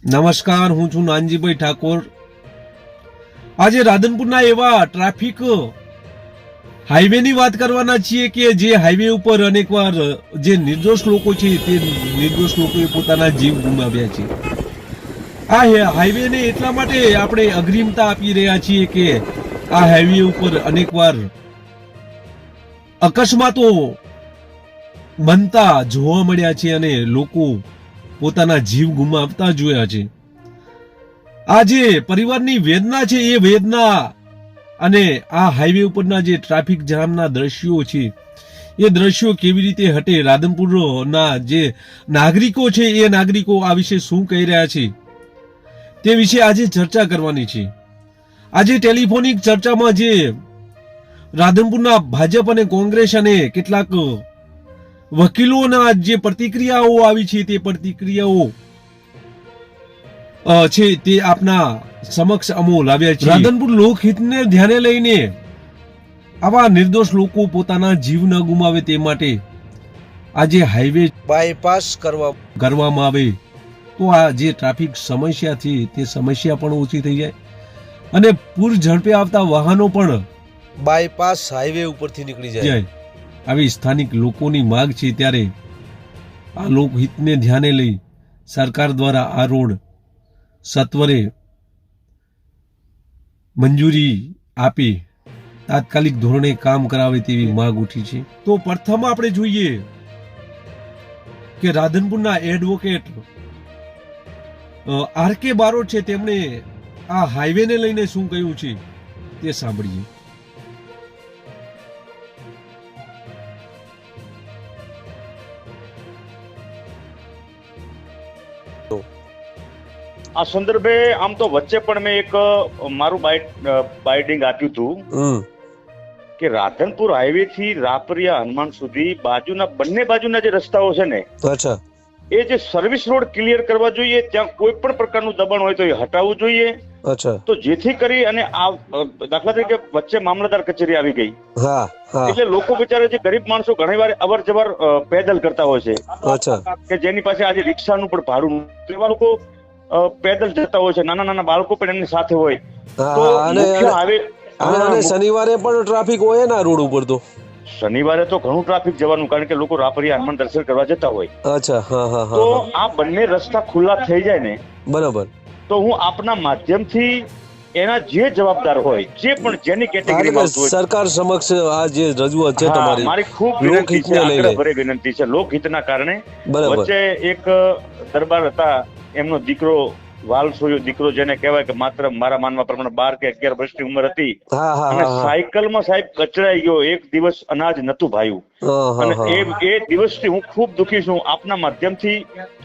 નમસ્કાર, હું છું નાનજીભાઈ ઠાકોર. આજે રાધનપુરના એવા ટ્રાફિક હાઈવેની વાત કરવાના છીએ કે જે હાઈવે ઉપર અનેકવાર જે નિર્દોષ લોકો છે તે નિર્દોષ લોકોએ પોતાના જીવ ગુમાવ્યા છે. આ હાઈવેને એટલા માટે આપણે અગ્રિમતા આપી રહ્યા છીએ કે આ હાઈવે ઉપર અનેકવાર અકસ્માતો બનતા જોવા મળ્યા છે અને લોકો પોતાના જીવ ગુમાવતા જોયા છે. આ જે પરિવારની વેદના છે એ વેદના અને આ હાઈવે ઉપરના જે ટ્રાફિક જામના દ્રશ્યો છે એ દ્રશ્યો કેવી રીતે હટે, રાધનપુરના જે નાગરિકો છે એ નાગરિકો આ વિશે શું કહી રહ્યા છે તે વિશે આજે ચર્ચા કરવાની છે. આજે ટેલિફોનિક ચર્ચામાં જે રાધનપુરના ભાજપ અને કોંગ્રેસ અને કેટલાક વકીલોના જે પ્રતિક્રિયાઓ આવી છે તે પ્રતિક્રિયાઓ છે તે આપના સમક્ષ અમો લાવ્યા છે. રાધનપુર લોકહિતને ધ્યાને લઈને આવા નિર્દોષ લોકો પોતાના જીવ ન ગુમાવે તે માટે આજે હાઈવે બાયપાસ કરવામાં આવે તો આ જે ટ્રાફિક સમસ્યા છે તે સમસ્યા પણ ઓછી થઈ જાય અને પૂર ઝડપે આવતા વાહનો પણ બાયપાસ હાઈવે ઉપરથી નીકળી જાય. આવી સ્થાનિક લોકોની માંગ છે ત્યારે આ લોકહિતને ધ્યાને લઈ સરકાર દ્વારા આ રોડ સત્વરે મંજૂરી આપી તાત્કાલિક ધોરણે કામ કરાવે તેવી માંગ ઉઠી છે. તો પ્રથમ આપણે જોઈએ કે રાધનપુરના એડવોકેટ આર કે બારોટ છે તેમણે આ હાઈવેને લઈને શું કહ્યું છે તે સાંભળીએ. આ સંદર્ભે આમ તો વચ્ચે પણ મેં એક મારું બાઇટિંગ આપ્યું હતું કે રાધનપુર હાઈવે થી રાપરિયા હનુમાન સુધી બંને બાજુના જે રસ્તાઓ છે ને, અચ્છા, એ જે સર્વિસ રોડ ક્લિયર કરવા જોઈએ, ત્યાં કોઈ પણ પ્રકારનું દબાણ હોય તો એ હટાવવું જોઈએ. અચ્છા, તો જેથી કરી અને આ દાખલા તરીકે વચ્ચે મામલતદાર કચેરી આવી ગઈ, હા હા, એટલે લોકો બિચારા જે ગરીબ માણસો ઘણી વાર અવર જવર પેદલ કરતા હોય છે, અચ્છા, કે જેની પાસે આજે રિક્ષાનું પણ ભાડું, એવા લોકો પેદલ જતા હોય છે, નાના નાના બાળકો પણ એમની સાથે હોય. તો મુખ્ય અને શનિવારે પણ ટ્રાફિક હોય ને આ રોડ ઉપર. તો શનિવારે તો ઘણું ટ્રાફિક જવાનું, કારણ કે લોકો રાપરિયા હનુમાન દર્શન કરવા જતા હોય. અચ્છા, હા હા હા. તો આ બંને રસ્તા ખુલ્લા થઈ જાય ને, બરાબર, તો હું આપના માધ્યમથી એના જે જવાબદાર હોય, જે પણ જેની કેટેગરીમાં સરકાર સમક્ષ આ જે રજૂઆત છે તમારી, મારી ખૂબ વિનંતી છે, આગ્રહભરી વિનંતી છે લોકહિતના કારણે. વચ્ચે એક દરબાર હતા, એમનો દીકરો વાલસોયો દીકરો, જેને કહેવાય કે માત્ર મારા માનવા પ્રમાણે 12 કે 11 વર્ષની ઉંમર હતી, અને સાયકલમાં સાહેબ કચડાઈ ગયો, એક દિવસ અનાજ નતું ભાયું, અને એ દિવસથી હું ખૂબ દુખી છું. આપના માધ્યમથી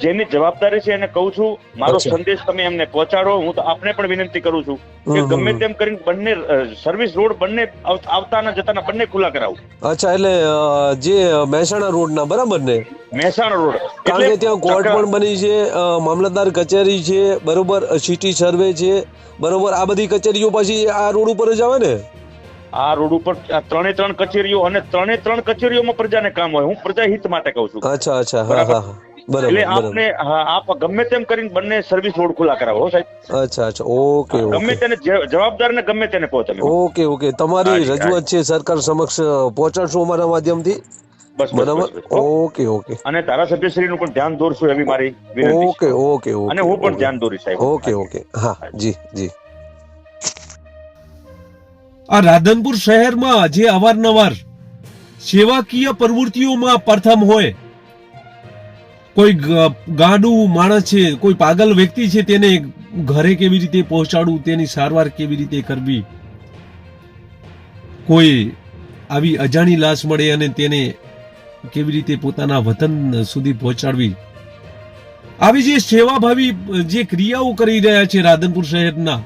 જેની જવાબદારી છે એને કહું છું, મારો સંદેશ તમે એમને પહોંચાડો. હું તો આપને પણ વિનંતી કરું છું કે ગમે તેમ કરીને બંને સર્વિસ રોડ બંને આવતાના જતાના બંને ખુલ્લા કરાવું. અચ્છા, એટલે જે મહેસાણા રોડ ના, બરાબર ને? મહેસાણા રોડ, કારણ કે ત્યાં કોર્ટ પણ બની છે, મામલતદાર કચેરી છે, બરોબર, સિટી સર્વે છે, બરોબર, આ બધી કચેરીઓ પછી આ રોડ ઉપર જ આવે ને? આ રોડ ઉપર 3 કચેરીઓ, અને 3 કચેરીઓમાં પ્રજાને કામ હોય. હું પ્રજાહિત માટે કહું છું. અચ્છા અચ્છા, હા હા, બરાબર. એટલે આપને આપ ગમે તેમ કરીને બંને સર્વિસ રોડ ખુલ્લા કરાવો સાહેબ. અચ્છા અચ્છા, ઓકે ઓકે. ગમે તેને જવાબદાર ને ગમે તેને કહો તમે. ઓકે ઓકે, તમારી રજૂઆત છે સરકાર સમક્ષ પહોંચાડશો અમારા માધ્યમથી, બરાબર? Okay okay. અને ધારાસભ્યશ્રીનું પણ ધ્યાન દોરશું એવી મારી વિનંતી. Okay okay okay. અને હું પણ ધ્યાન દોરીશ સાહેબ. ઓકે ઓકે, હા જી જી. આ રાધનપુર શહેરમાં જે અવારનવાર સેવાકીય પ્રવૃત્તિઓમાં પ્રથમ હોય, કોઈ ગાંડું માણસ છે, કોઈ પાગલ વ્યક્તિ છે, તેને ઘરે કેવી રીતે પહોંચાડવું, તેની સારવાર કેવી રીતે કરવી, કોઈ આવી અજાણી લાશ મળે અને તેને કેવી રીતે પોતાના વતન સુધી પહોંચાડવી, આવી જે સેવાભાવી જે ક્રિયાઓ કરી રહ્યા છે રાધનપુર શહેરના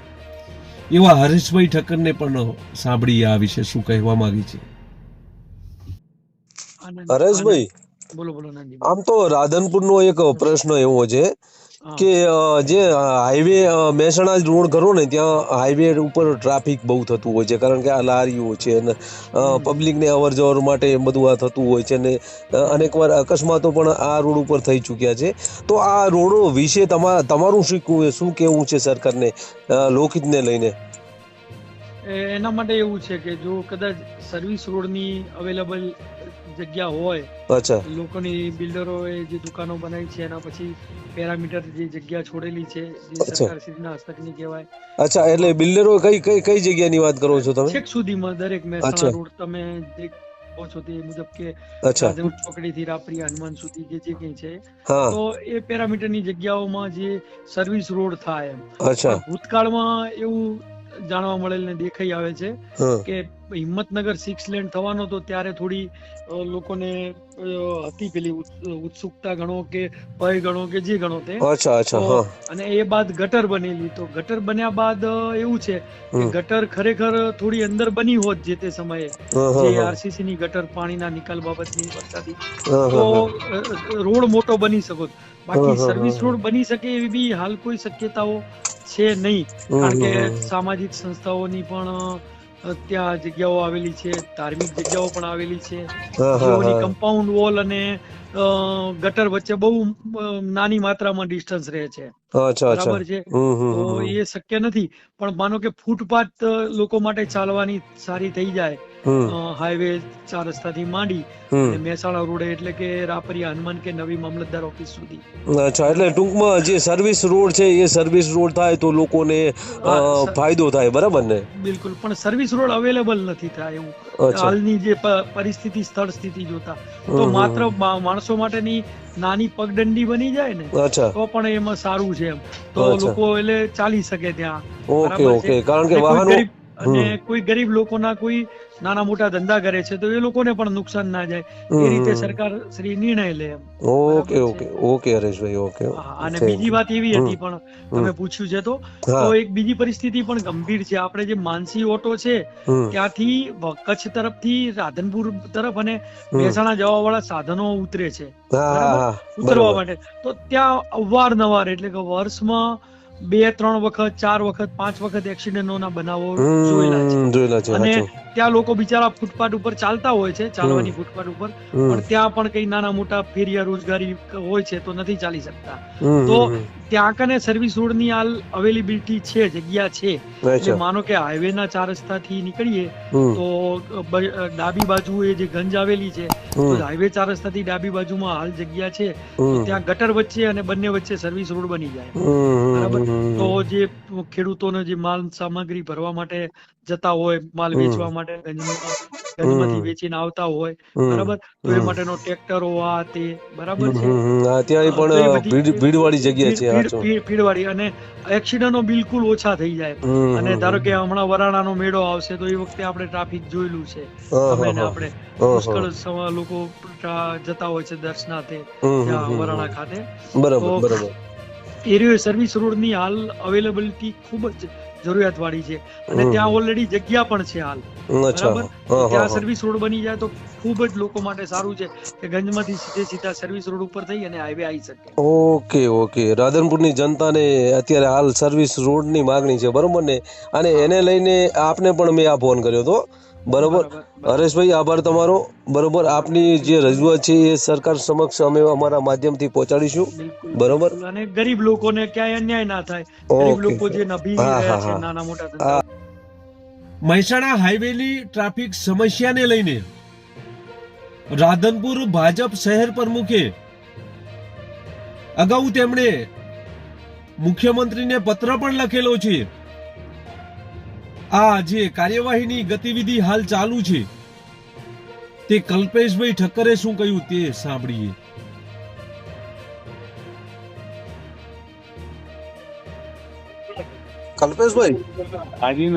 એવા હરેશભાઈ ઠક્કરને પણ સાંભળી આ વિશે શું કહેવા માંગે છે. હરેશભાઈ, આમ તો રાધનપુર નો એક પ્રશ્ન એવો છે કે જે હાઈવે મહેસાણા રોડ કરો ને ત્યાં હાઈવે ઉપર ટ્રાફિક બહુ થતું હોય છે, કારણ કે આ લારીઓ છે ને પબ્લિકને અવર જવર માટે બધું આ થતું હોય છે ને અનેકવાર અકસ્માતો પણ આ રોડ ઉપર થઈ ચૂક્યા છે. તો આ રોડો વિશે તમારું શું કહેવું છે સરકારને લોકહિતને લઈને? એના માટે એવું છે કે જો કદાચ સર્વિસ રોડની અવેલેબલ જગ્યા હોય, અચ્છા, લોકોની બિલ્ડરોએ જે દુકાનો બનાવી છે એના પછી પેરામીટર જે જગ્યા છોડેલી છે જે સરકારશ્રીના હસ્તકની કહેવાય. અચ્છા, એટલે બિલ્ડરો કઈ જગ્યાની વાત કરો છો તમે? છેક સુધીમાં દરેક મહેસાણા રોડ તમે કહો છો તે મુજબ કે ચોકડી થી રાપરી હનુમાન સુધી જે કઈ છે, તો એ પેરામીટરની જગ્યાઓમાં જે સર્વિસ રોડ થાય એમ. ભૂતકાળમાં એવું જાણવા મળેલ ને દેખાઈ આવે છે કે હિંમતનગર 6 લેન થવાનો તો ત્યારે થોડી લોકોને હતી પેલી ઉત્સુકતા ગણો કે ભય ગણો કે જે ગણો તે. અને એ બાદ ગટર બનેલી, તો ગટર બન્યા બાદ એવું છે કે ગટર ખરેખર થોડી અંદર બની હોત જે તે સમયે, જે આરસીસી ની ગટર પાણીના નિકાલ બાબતની વરસાદી, તો રોડ મોટો બની શકો. બાકી સર્વિસ રોડ બની શકે એવી બી હાલ કોઈ શક્યતાઓ છે નહીં, કારણ કે સામાજિક સંસ્થાઓની પણ ત્યાં જગ્યાઓ આવેલી છે, ધાર્મિક જગ્યાઓ પણ આવેલી છે, જેઓની કમ્પાઉન્ડ વોલ અને ગટર વચ્ચે બહુ નાની માત્રામાં ડિસ્ટન્સ રહે છે. બરાબર છે, તો એ શક્ય નથી. પણ માનો કે ફૂટપાથ લોકો માટે ચાલવાની સારી થઈ જાય, હાઈવે 4 રસ્તાથી માંડી મહેસાણા રોડ એટલે કે રાપરિયા હનુમાન કે નવી મામલતદાર ઓફિસ સુધી. અચ્છા, એટલે ટૂંકમાં જે સર્વિસ રોડ છે એ સર્વિસ રોડ થાય તો લોકોને ફાયદો થાય, બરાબર ને? બિલકુલ, પણ સર્વિસ રોડ અવેલેબલ નથી થાય એવું હાલની જે પરિસ્થિતિ, સ્થળ સ્થિતિ જોતા, તો માત્ર માણસો માટેની નાની પગદંડી બની જાય ને તો પણ એમાં સારું છે એમ, તો લોકો એટલે ચાલી શકે ત્યાં. કારણ કે વાહનો અને કોઈ ગરીબ લોકોના કોઈ નાના મોટા ધંધા કરે છે તો એ લોકોને પણ નુકસાન ના જાય એ રીતે સરકાર શ્રી નિર્ણય લે એમ. ઓકે હરેશભાઈ, અને બીજી વાત એવી હતી પણ તમે પૂછ્યું છે તો એક બીજી પરિસ્થિતિ પણ ગંભીર છે. આપણે જે માનસી ઓટો છે ત્યાંથી કચ્છ તરફથી રાધનપુર તરફ અને મહેસાણા જવા વાળા સાધનો ઉતરે છે ઉતરવા માટે, તો ત્યાં અવારનવાર એટલે કે વર્ષમાં 2-3 વખત 4 વખત 5 વખત એક્સિડન્ટોના બનાવો જોયેલા છે. અને ત્યાં લોકો બિચારા ફૂટપાથ ઉપર ચાલતા હોય છે, ચાલવાની ફૂટપાથ ઉપર, પણ ત્યાં પણ કઈ નાના મોટા ફેરિયા રોજગારી હોય છે તો નથી ચાલી શકતા. તો ત્યાં કને સર્વિસ રોડની હાલ અવેલેબિલિટી છે, જગ્યા છે. એટલે માનો કે હાઈવે ના 4 રસ્તાથી નીકળીએ તો ડાબી બાજુ એ જે ગંજ આવેલી છે, તો હાઈવે 4 રસ્તાથી ડાબી બાજુમાં હાલ જગ્યા છે, તો ત્યાં ગટર વચ્ચે અને બંને વચ્ચે સર્વિસ રોડ બની જાય, બરાબર. તો જે ખેડૂતોને જે માલ સામગ્રી ભરવા માટે જતા હોય, માલ વેચવા માટે ગંજમાંથી વેચીને આવતા હોય, બરાબર, તો એ માટેનો ટ્રેક્ટરો આ તે, બરાબર છે, ભીડવાળી જગ્યા છે, ભીડવાળી, અને એક્સિડન્ટો બિલકુલ ઓછા થઈ જાય. અને ધારો કે હમણાં વરાણાનો મેળો આવશે તો એ વખતે આપણે ટ્રાફિક જોયેલું છે, આપણે પુષ્કળ લોકો જતા હોય છે દર્શનાર્થે ત્યાં વરાણા ખાતે. બરાબર. એરિયો સર્વિસ રોડની હાલ અવેલેબિલિટી ખૂબ જ જરૂરિયાત વાળી છે, અને ત્યાં ઓલરેડી જગ્યા પણ છે હાલ, બરાબર. ત્યાં સર્વિસ રોડ બની જાય તો ખૂબ જ લોકો માટે સારું છે કે ગંજમાંથી સીધા સર્વિસ રોડ ઉપર થઈ અને હાઈવે આવી શકે. ઓકે. રાધનપુરની જનતાને અત્યારે હાલ સર્વિસ રોડની માંગણી છે, બરોબર ને? અને એને લઈને આપને પણ મેં આ ફોન કર્યો હતો, બરોબર. હરેશભાઈ, આભાર તમારો. બરોબર, આપની જે રજૂઆત છે એ સરકાર સમક્ષ અમે અમારા માધ્યમથી પહોંચાડીશું, બરોબર. અને ગરીબ લોકોને ક્યાંય અન્યાય ના થાય, ગરીબ લોકો જે નભી રહ્યા છે નાના મોટા ધંધા. મહેસાણા હાઈવેની ટ્રાફિક સમસ્યાને લઈને રાધનપુર ભાજપ શહેર પ્રમુખે અગાઉ તેમણે મુખ્યમંત્રીને પત્ર પણ લખેલો છે. આ જે કાર્યવાહીની ગતિવિધિ હાલ ચાલુ છે તે કલ્પેશભાઈ ઠક્કરે શું કહ્યું તે સાંભળીએ. કલ્પેશભાઈ, હાજી,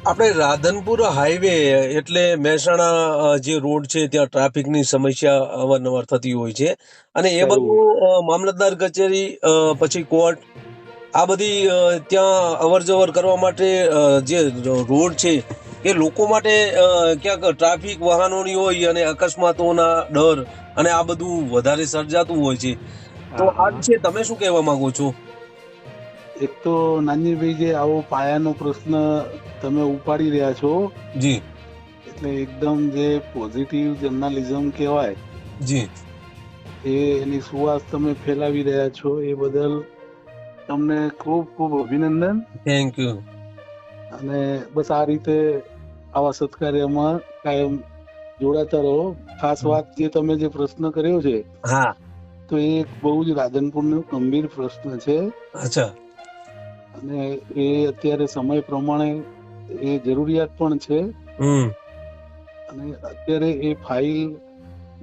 આપણે રાધનપુર હાઈવે એટલે મહેસાણા જે રોડ છે ત્યાં ટ્રાફિકની સમસ્યા અવારનવાર થતી હોય છે, અને એ બધું મામલતદાર કચેરી પછી કોર્ટ આ બધી ત્યાં અવર જવર કરવા માટે જે રોડ છે એ લોકો માટે ક્યાંક ટ્રાફિક વાહનોની હોય અને અકસ્માતોના ડર અને આ બધું વધારે સર્જાતું હોય છે. તો આ વિશે તમે શું કહેવા માંગો છો? એક તો નાનજીભાઈ જે આવો પાયાનો પ્રશ્ન તમે ઉપાડી રહ્યા છો જી, એટલે એકદમ જે પોઝિટિવ જર્નાલિઝમ કહેવાય જી, એની સુવાસ તમે ફેલાવી રહ્યા છો એ બદલ તમને ખૂબ ખૂબ અભિનંદન. Thank you. અને બસ આ રીતે આવા સત્કાર્યમાં કાયમ જોડાતા રહો. ખાસ વાત જે તમે જે પ્રશ્ન કર્યો છે, હા, તો એ એક બહુ જ રાધનપુરનો ગંભીર પ્રશ્ન છે. અચ્છા. અને એ અત્યારે સમય પ્રમાણે એ જરૂરિયાત પણ છે. અને અત્યારે એ ફાઇલ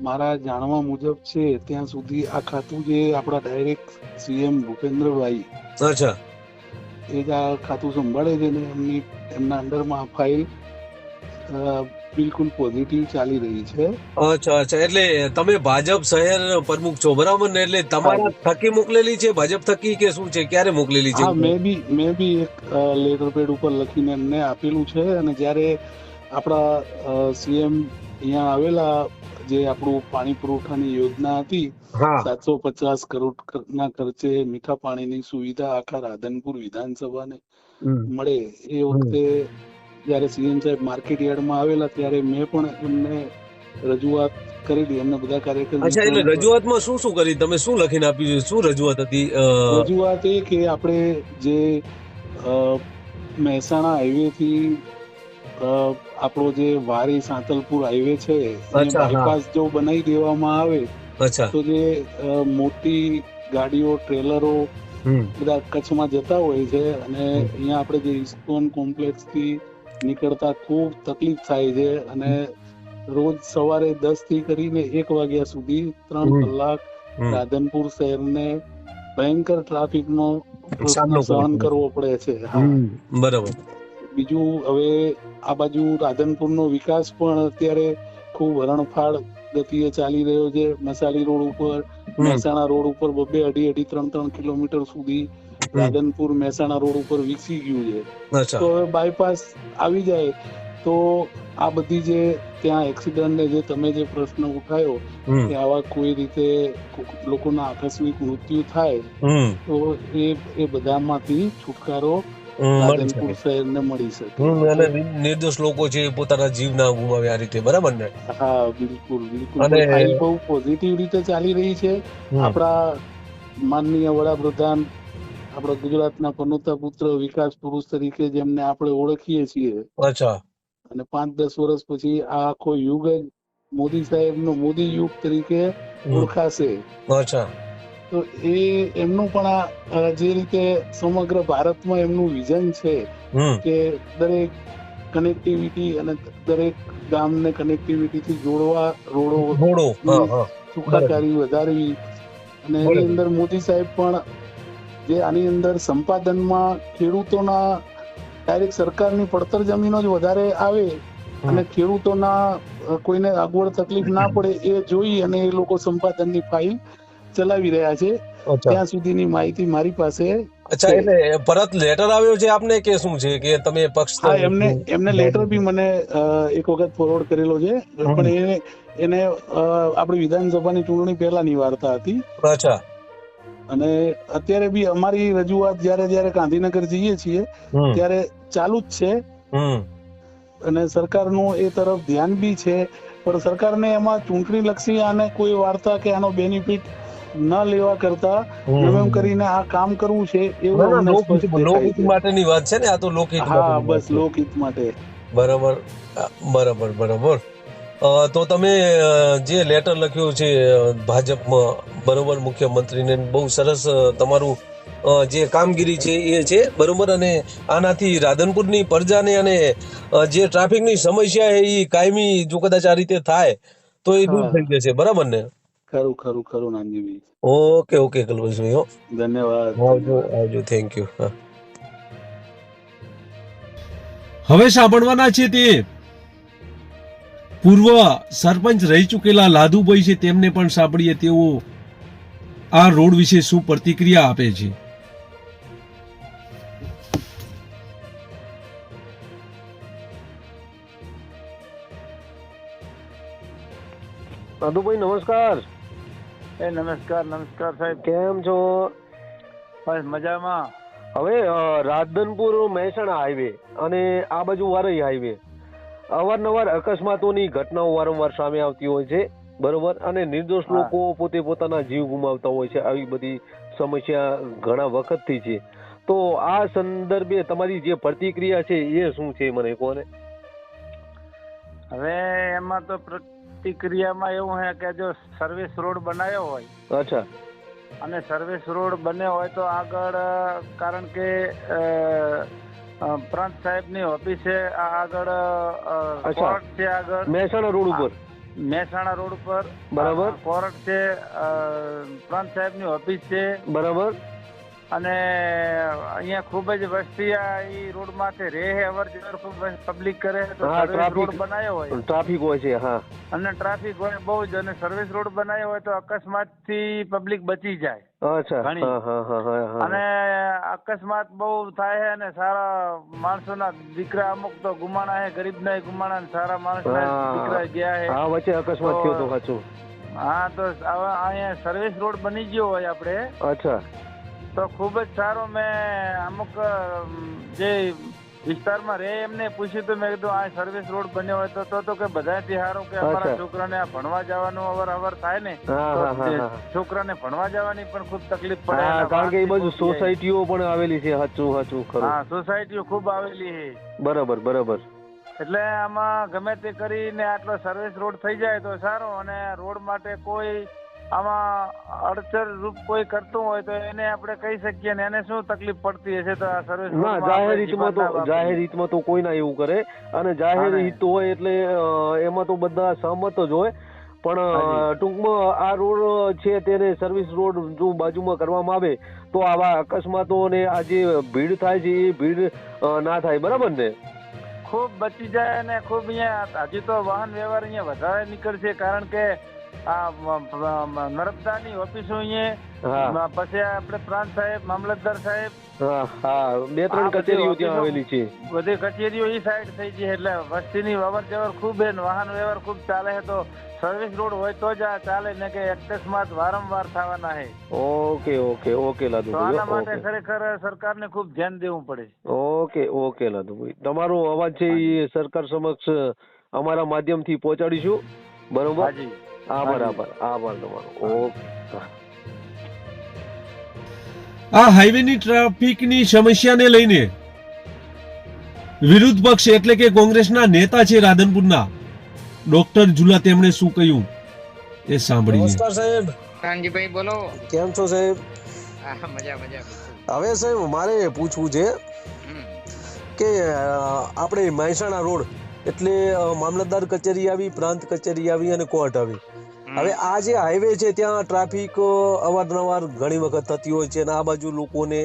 મારા જાણવા મુજબ છે ત્યાં સુધી આ ખાતું જે આપણા ડાયરેક્ટ સીએમ ભૂપેન્દ્રભાઈ, અચ્છા, એ જ આ ખાતું સંભાળે છે ને એમના અંડરમાં આ ફાઇલ બિલકુલ પોઝિટિવ ચાલી રહી છે. અચ્છા, અચ્છા. એટલે તમે ભાજપ શહેર પ્રમુખ છો, બરાબર ને? એટલે તમારા થકી મોકલેલી છે, ભાજપ થકી કે શું છે? ક્યારે મોકલેલી છે? હા, મેં બી એક લેટર પેડ ઉપર લખીને એમને આપેલું છે. અને જ્યારે આપણા સીએમ અહીંયા આવેલા, જે આપણું પાણી પુરવઠાની યોજના હતી, 750 કરોડ ના ખર્ચે મીઠા પાણીની સુવિધા આખા રાધનપુર વિધાનસભાને મળે, એ વખતે જયારે સીએમ સાહેબ માર્કેટ યાર્ડમાં આવેલા ત્યારે મેં પણ એમને રજૂઆત કરેલી. એમને બધા કાર્યકરો. અચ્છા, એટલે રજૂઆતમાં શું શું કરી? તમે શું લખીને આપ્યું? શું રજૂઆત હતી? રજૂઆત એ કે આપણે જે મહેસાણા હાઈવે થી આપણો જે વારી સાંતલપુર હાઈવે છે, બાયપાસ જો બનાવી દેવામાં આવે તો જે મોટી ગાડીઓ, ટ્રેલરો બધા કચ્છમાં જતા હોય છે, અને અહીંયા આપણે જે ઇસ્કોન કોમ્પ્લેક્સ થી નીકળતા ખૂબ તકલીફ થાય છે. અને રોજ સવારે 10 થી કરીને 1 વાગ્યા સુધી 3 કલાક રાધનપુર શહેરને ભયંકર ટ્રાફિકનો સહન કરવો પડે છે. બરાબર. બીજું, હવે આ બાજુ રાધનપુરનો વિકાસ પણ અત્યારે ખૂબ હરણફાળ ગતિએ ચાલી રહ્યો છે. મસાલી રોડ ઉપર, મહેસાણા રોડ ઉપર 2-2, 2.5, 3-3 કિલોમીટર સુધી રાધનપુર મહેસાણા રોડ ઉપર વિકસી ગયું છે. તો હવે બાયપાસ આવી જાય તો આ બધી જે ત્યાં એક્સિડન્ટ ને જે તમે જે પ્રશ્ન ઉઠાયો કે આવા કોઈ રીતે લોકોના આકસ્મિક મૃત્યુ થાય તો એ બધામાંથી છુટકારો રાધનપુર શહેરને મળી શકે. અને નિર્દોષ લોકો છે પોતાના જીવ ના ગુમાવે આ રીતે, બરાબર ને? હા, બિલકુલ બિલકુલ. અને ફાઇલ બહુ પોઝિટિવ રીતે ચાલી રહી છે. આપણા માનનીય વડાપ્રધાન, આપણા ગુજરાતના પનોતા પુત્ર, વિકાસ પુરુષ તરીકે જેમને આપણે ઓળખીએ છીએ. અચ્છા. અને 5-10 વર્ષ પછી આ આખો યુગ જ મોદી સાહેબનો મોદી યુગ તરીકે ઓળખાશે. અચ્છા. તો એમનું પણ જે રીતે સમગ્ર ભારતમાં એમનું વિઝન છે કે દરેક કનેક્ટિવિટી અને દરેક ગામને કનેક્ટિવિટી થી જોડવા, રોડો સુખાકારી વધારવી. અને એની અંદર મોદી સાહેબ પણ જે આની અંદર સંપાદનમાં ખેડૂતોના ડાયરેક્ટ સરકારની પડતર જમીનો જ વધારે આવે અને ખેડૂતોના કોઈને અગવડ તકલીફ ના પડે એ જોઈ અને એ લોકો સંપાદનની ફાઇલ ચલાવી રહ્યા છે. ત્યાં સુધીની માહિતી મારી પાસે. અચ્છા, એટલે પરત લેટર આવ્યો છે આપને કે શું છે કે તમે પક્ષ? હા, એમને લેટર બી મને એક વખત ફોરવર્ડ કરેલો છે, પણ એને આપણી વિધાનસભાની ચૂંટણી પહેલાની વાર્તા હતી. અચ્છા. અને અત્યારે બી અમારી રજૂઆત જયારે ગાંધીનગર જઈએ છીએ ત્યારે ચાલુ જ છે. અને સરકારનું એ તરફ ધ્યાન બી છે, પણ સરકારને એમાં ચૂંટણી લક્ષી આને કોઈ વાર્તા કે આનો બેનિફિટ ન લેવા કરતા એમ કરીને આ કામ કરવું છે એવું લોકહિત માટેની વાત છે ને આ તો. લોકહિત. હા, બસ લોકહિત માટે. બરાબર બરાબર બરાબર. તો તમે જે લેટર લખ્યું છે ભાજપમાં, બરોબર, મુખ્યમંત્રીને, બહુ સરસ તમારું જે કામગીરી છે એ છે, બરોબર. અને આનાથી રાધનપુરની પ્રજાને અને જે ટ્રાફિકની સમસ્યા એ કાયમી જો કદાચ આ રીતે થાય તો એ દૂર થઈ જશે, બરાબર ને? ખરું ખરું ખરું નાનજીભાઈ. ઓકે ઓકે કલ્પેશભાઈ, ધન્યવાદ. આવજો. Thank you. હવે સાંભળવાના છે તે પૂર્વ સરપંચ રહી ચૂકેલા લાદુભાઈ છે, તેમને પણ સાંભળીએ તેઓ આ રોડ વિશે શું પ્રતિક્રિયા આપે છે. લાદુભાઈ નમસ્કાર. નમસ્કાર સાહેબ, કેમ છો? બસ મજામાં. હવે રાધનપુર મહેસાણા હાઈવે અને આ બાજુ વારઈ હાઈવે અવારનવાર અકસ્માતોની ઘટનાઓ વારંવાર સામે આવતી હોય છે, બરોબર? અને નિર્દોષ લોકો પોતે પોતાના જીવ ગુમાવતા હોય છે. આવી બધી સમસ્યા ઘણા વખતથી છે. તો આ સંદર્ભે તમારી જે પ્રતિક્રિયા છે એ શું છે, મને કહો ને. હવે એમાં તો પ્રતિક્રિયામાં એવું છે કે જો સર્વિસ રોડ બનાવ્યો હોય, અચ્છા, અને સર્વિસ રોડ બન્યો હોય તો આગળ, કારણ કે પ્રાંત સાહેબની ઓફિસે આગળ કોર્ટ છે, આગળ મહેસાણા રોડ ઉપર બરાબર કોર્ટ છે, પ્રાંત સાહેબની ઓફિસ છે, બરાબર. અને અહીંયા ખૂબ જ વસ્તી આ રોડ માટે રહે, અવર જવર ખૂબ પબ્લિક કરે તો રોડ બનાવ્યો હોય, ટ્રાફિક હોય છે, હા, અને ટ્રાફિક હોય બહુ જ, અને સર્વિસ રોડ બનાવ્યો હોય તો અકસ્માત થી પબ્લિક બચી જાય. અને અકસ્માત બહુ થાય છે, અને સારા માણસોના દીકરા અમુક તો ગુમાણા છે, ગરીબ ના ગુમાણા, સારા માણસના દીકરા ગયા છે. હા, વચ્ચે અકસ્માત થયો તો સાચું. હા, તો અહીંયા સર્વિસ રોડ બની ગયો હોય આપણે, અચ્છા, તો ખૂબ જ સારો. મેં અમુક જે વિસ્તારમાં રહે એમને પૂછ્યું તો મેં કીધું આ સર્વિસ રોડ બન્યો હોય તો કે બધાથી સારું કે અમારા છોકરાને આ ભણવા જવાનું અવર થાય ને, છોકરાને ભણવા જવાની પણ ખૂબ તકલીફ પડે, કારણ કે એ બાજુ સોસાયટીઓ પણ આવેલી છે. સાચું. હા, સોસાયટીઓ ખૂબ આવેલી છે. બરાબર. એટલે આમાં ગમે તે કરીને આટલો સર્વિસ રોડ થઈ જાય તો સારો. અને રોડ માટે કોઈ આમાં અડચણ રૂપ કોઈ કરતું હોય તો એને આપણે કહી શકીએ ને, એને શું તકલીફ પડતી હશે તો આ સર્વિસ ના જાહેર હિતમાં તો કોઈ ના એવું કરે. અને જાહેર હિત હોય એટલે એમાં તો બધા સહમત જ હોય. પણ ટૂંકમાં આ રોડ છે તેને સર્વિસ રોડ જો બાજુમાં કરવામાં આવે તો આવા અકસ્માતો અને આ જે ભીડ થાય છે એ ભીડ ના થાય, બરાબર ને? ખૂબ બચી જાય. અને ખૂબ અહીંયા હજી તો વાહન વ્યવહાર અહીંયા વધારે નીકળશે, કારણ કે આ નર્મદાની ઓફિસો અહીંયા, પછી આપણે પ્રાંત સાહેબ, મામલતદાર સાહેબ, 2-3 કચેરીઓ ત્યાં આવેલી છે, બધી કચેરીઓ એ સાઈડ થઈ છે. એટલે વસ્તીની અવર જવર ખૂબ છે, વાહન વ્યવહાર ખૂબ ચાલે છે. તો સર્વિસ રોડ હોય તો જ આ ચાલે, ને કે અકસ્માત વારંવાર થવાના છે. ઓકે લાદુ, આના માટે ખરેખર સરકારને ખૂબ ધ્યાન દેવું પડે. ઓકે લાદુભાઈ, તમારો અવાજ છે એ સરકાર સમક્ષ અમારા માધ્યમથી પહોંચાડીશું, બરોબર? આભાર તમારો. ઓકે. આ હાઈવેની ટ્રાફિકની સમસ્યાને લઈને વિરોધ પક્ષ એટલે કે કોંગ્રેસના નેતા છે રાધનપુરના ડોક્ટર ઝુલા, તેમણે શું કહ્યું એ સાંભળીએ. નમસ્કાર સાહેબ. કાનજીભાઈ બોલો. કેમ છો સાહેબ? મજા. હવે સાહેબ મારે પૂછવું છે કે આપણે મહેસાણા રોડ એટલે મામલતદાર કચેરી આવી, પ્રાંત કચેરી આવી અને કોર્ટ આવી. હવે આ જે હાઈવે છે ત્યાં ટ્રાફિક અવારનવાર ઘણી વખત થતી હોય છે, અને આ બાજુ લોકોને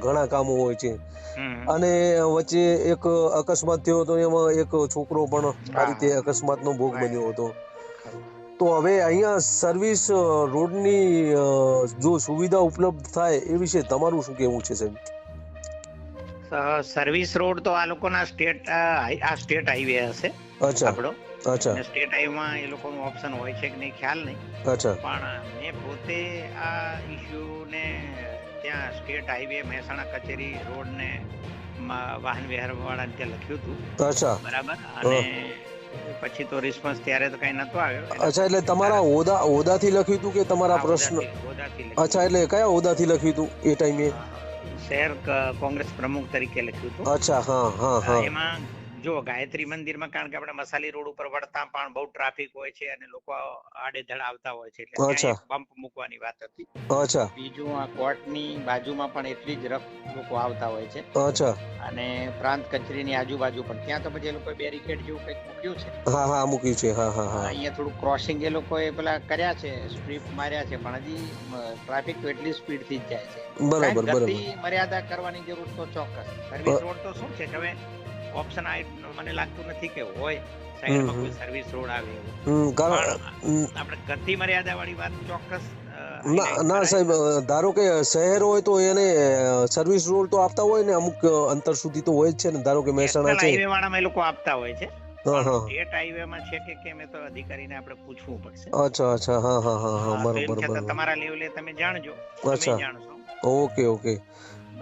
ઘણા કામો હોય છે. અને વચ્ચે એક અકસ્માત થયો હતો, એમાં એક છોકરો પણ આ રીતે અકસ્માતનો ભોગ બન્યો હતો. તો હવે અહીંયા સર્વિસ રોડની જો સુવિધા ઉપલબ્ધ થાય એ વિશે તમારું શું કહેવું છે સાહેબ? સર્વિસ રોડ તો આ લોકોના સ્ટેટ હાઈવે હશે આપણો. અચ્છા. સ્ટેટ હાઈવેમાં એ લોકોનું ઓપ્શન હોય છે કે નહીં ખ્યાલ નહીં. અચ્છા. પણ મેં પોતે આ ઇશ્યુ ને ત્યાં સ્ટેટ હાઈવે મહેસાણા કચેરી રોડ ને વાહન વ્યવહાર વાળાને ત્યાં લખ્યું હતું. અચ્છા. બરાબર. અને પછી તો રિસ્પોન્સ ત્યારે તો કઈ નતો આવ્યો. અચ્છા, એટલે તમારા હોદાથી લખ્યું હતું કે તમારા પ્રશ્ન? અચ્છા, એટલે કયા હોદાથી લખ્યું હતું એ ટાઈમે? શહેર કોંગ્રેસ પ્રમુખ તરીકે લખ્યું હતું. અચ્છા. હા. એમાં જો ગાયત્રી મંદિરમાં, કારણ કે આપણે મસાલી રોડ ઉપર વળતા પણ બહુ ટ્રાફિક હોય છે અને લોકો આડેધડ આવતા હોય છે, એટલે બમ્પ મૂકવાની વાત હતી. અચ્છા. બીજું આ કોર્ટની બાજુમાં પણ એટલી જ રફ લોકો આવતા હોય છે. અચ્છા. અને પ્રાંત કચેરીની આજુબાજુ પણ ત્યાં તો પછી એ લોકોએ બેરિકેડ જેવું કંઈક મૂક્યું છે. હા, મૂક્યું છે. હા. અહીંયા થોડું ક્રોસિંગ એ લોકોએ પેલા કર્યા છે, સ્ટ્રીપ માર્યા છે, પણ હજી ટ્રાફિક તો એટલી સ્પીડ થી જ જાય છે. બરાબર. ગતિ મર્યાદા કરવાની જરૂર તો ચોક્કસ. સર્વિસ રોડ તો શું છે કે હવે ઓપ્શન મને લાગતું નથી કે હોય સાઈડમાં કોઈ સર્વિસ રોડ આવે એવું. આપણે ગતિ મર્યાદા વાળી વાત ચોક્કસ ના સાહેબ, ધારો કે શહેર હોય તો એને સર્વિસ રોડ તો આપતા હોય ને, અમુક અંતર સુધી તો હોય જ છે ને. ધારો કે મહેસાણા છે, હાઈવે વાળામાં એ લોકો આપતા હોય છે. સ્ટેટ હાઈવે માં છે કે કેમ એ તો અધિકારીને આપણે પૂછવું પડશે. અચ્છા બરોબર. તમારા લેવલે તમે જાણજો. તમે જાણશો. ઓકે.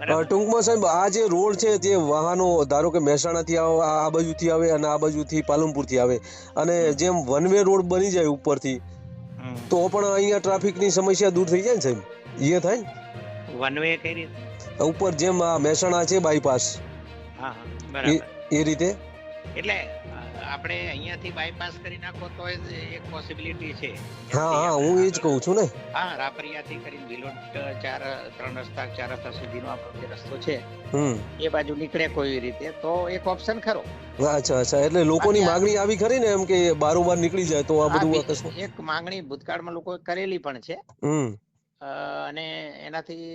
ટૂંકમાં સાહેબ આ જે રોડ છે તે વાહનો ધારો કે મહેસાણા થી આ બાજુથી આવે અને આ બાજુથી પાલનપુર થી આવે અને જેમ વન વે રોડ બની જાય ઉપરથી તો પણ અહીંયા ટ્રાફિકની સમસ્યા દૂર થઈ જાય ને સાહેબ? એ થાય ને વન વે કઈ રીતે ઉપર જેમ આ મહેસાણા છે બાયપાસ એ રીતે? એટલે આપણે અહીંયાથી બાયપાસ કરી નાખો તો એક પોસિબિલિટી છે. હા હું એ જ કહું છું ને. હા, રાપરિયાથી કરીને ભિલોટ 3 રસ્તા સુધીનો આપણો જે રસ્તો છે એ બાજુ નીકળે કોઈ રીતે તો એક ઓપ્શન ખરો. અચ્છા એટલે લોકોની માંગણી આવી ખરી ને એમ કે બારોબાર નીકળી જાય તો આ બધું એક માંગણી ભૂતકાળમાં લોકો કરેલી પણ છે અને એનાથી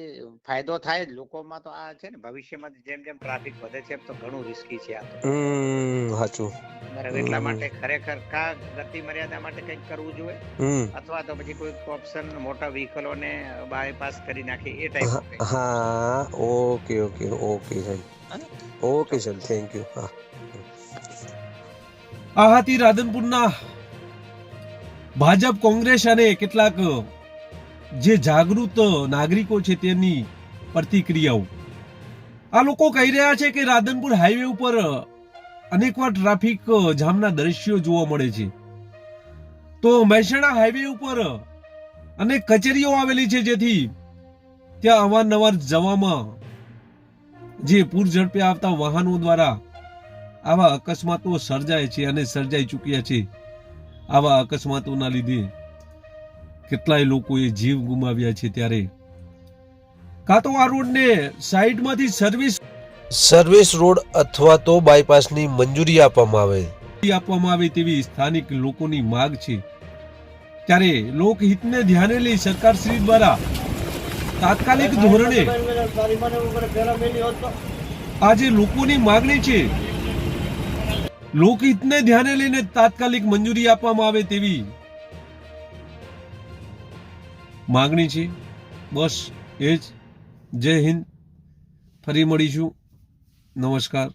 ફાયદો થાય જ લોકોમાં. તો આ છે ને ભવિષ્યમાં જેમ જેમ ટ્રાફિક વધે છે તો ઘણું રિસ્કી છે આ તો. સાચું. બરાબર. એટલા માટે ખરેખર ગતિ મર્યાદા માટે કંઈક કરવું જોઈએ અથવા તો પછી કોઈ ઓપ્શન મોટા વ્હીકલોને બાયપાસ કરી નાખે એ ટાઈપ. હા ઓકે સર થેન્ક યુ. આ હતી રાધનપુરના ભાજપ, કોંગ્રેસ અને કેટલાક જે જાગૃત નાગરિકો છે તેની પ્રતિક્રિયાઓ. આ લોકો કહી રહ્યા છે કે રાધનપુર હાઈવે ઉપર અનેકવાર ટ્રાફિક જામના દ્રશ્યો જોવા મળે છે. તો મહેસાણા હાઈવે ઉપર અનેક કચેરીઓ આવેલી છે જેથી ત્યાં અવારનવાર જવામાં જે પૂર ઝડપે આવતા વાહનો દ્વારા આવા અકસ્માતો સર્જાય છે અને સર્જાઈ ચૂક્યા છે. આવા અકસ્માતોના લીધે કેટલાય લોકોએ જીવ ગુમાવ્યા છે. ત્યારે કાં તો આ રોડને સાઈડમાંથી સર્વિસ રોડ અથવા તો બાયપાસની મંજૂરી આપવામાં આવે તેવી સ્થાનિક લોકોની માંગ છે. ત્યારે લોકહિતને ધ્યાને લઈ સરકાર શ્રી દ્વારા તાત્કાલિક ધોરણે આ જે લોકોની માંગણી છે લોકહિતને ધ્યાને લઈને તાત્કાલિક મંજૂરી આપવામાં આવે તેવી માંગણી છે. બસ એ જ. જય હિન્દ. ફરી મળીશું. નમસ્કાર.